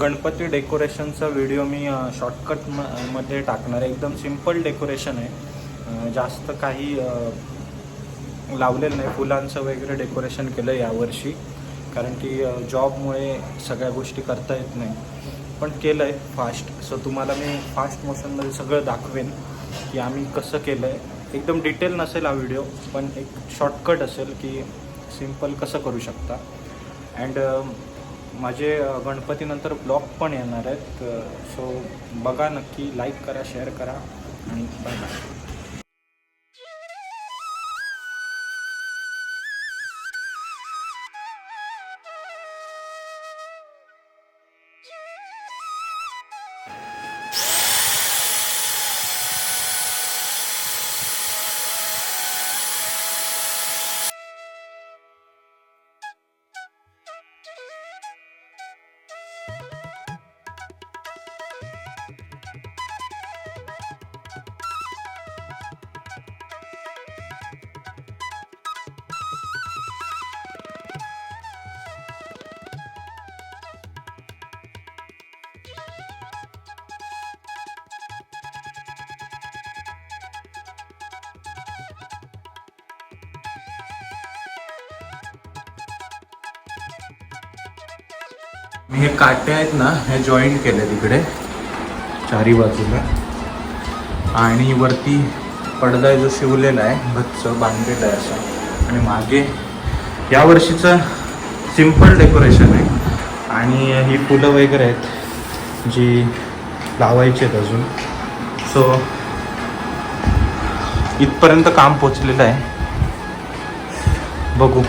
Ganpati डेकोरेशनचा video मी shortcut मध्ये टाकणार आहे. एकदम सिम्पल डेकोरेशन आहे. जास्त काही लावलेलं नाही. फुलांचं वगैरे डेकोरेशन केलं यावर्षी, कारण की जॉबमुळे सगळ्या गोष्टी करता येत नाही, पण केलं आहे फास्ट. सो तुम्हाला मी फास्ट मोशनमध्ये सगळं दाखवेन की आम्ही कसं केलं आहे. एकदम डिटेल नसेल हा व्हिडिओ, पण एक शॉर्टकट असेल की सिम्पल कसं करू शकता. अँड माझे गणपतीनंतर ब्लॉग पण येणार आहेत. सो बघा नक्की, लाईक करा, शेअर करा आणि बाय बाय. मी हे काटे आहेत ना, हे जॉईंट केले तिकडे चारी बाजूला, आणि वरती पडदा जो शिवलेला आहे गच्च बांधलेला आहे असं. आणि मागे यावर्षीचं सिम्पल डेकोरेशन आहे. आणि ही फुलं वगैरे आहेत जी लावायची आहेत अजून. सो इथपर्यंत काम पोचलेलं आहे, बघू.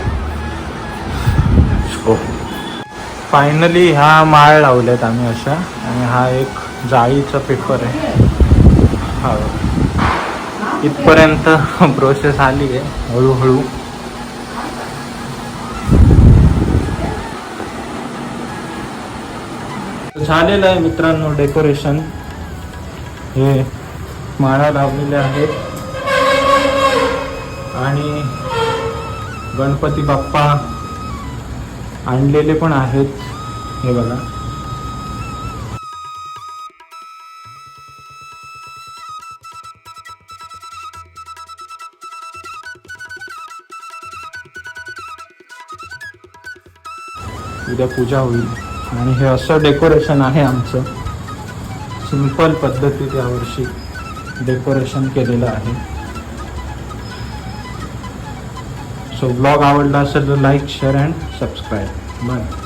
फायनली ह्या माळ लावल्यात आम्ही अशा, आणि हा एक जाळीचा पेपर आहे. हा इथपर्यंत प्रोसेस आली आहे हळूहळू. झालेलं आहे मित्रांनो डेकोरेशन. हे माळा लावलेल्या आहेत आणि गणपती बाप्पा आणलेले पण आहेत. हे बघा, उद्या पूजा होईल. आणि हे असं डेकोरेशन आहे आमचं. सिंपल पद्धतीत यावर्षी डेकोरेशन केलेलं आहे. सो ब्लॉग आवडला असेल तर like, share and subscribe. Bye.